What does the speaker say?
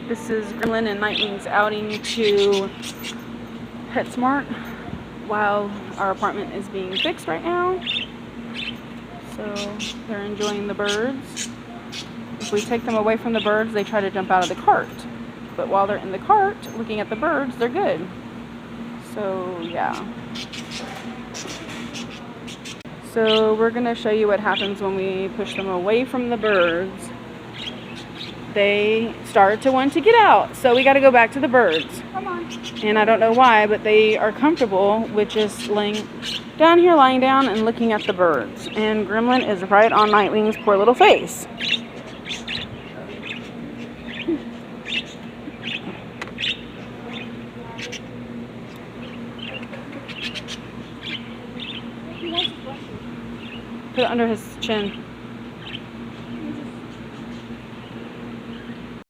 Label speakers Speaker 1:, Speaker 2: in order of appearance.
Speaker 1: This is Gremlin and Nightwing's outing to PetSmart while our apartment is being fixed right now. So they're enjoying the birds. If we take them away from the birds, they try to jump out of the cart. But while they're in the cart looking at the birds, they're good. So yeah. So we're going to show you what happens when we push them away from the birds. They start to want to get out, so we got to go back to the birds.
Speaker 2: Come on.
Speaker 1: And I don't know why, but they are comfortable with just laying down here, lying down and looking at the birds. And Gremlin is right on Nightwing's poor little face. Put it under his chin.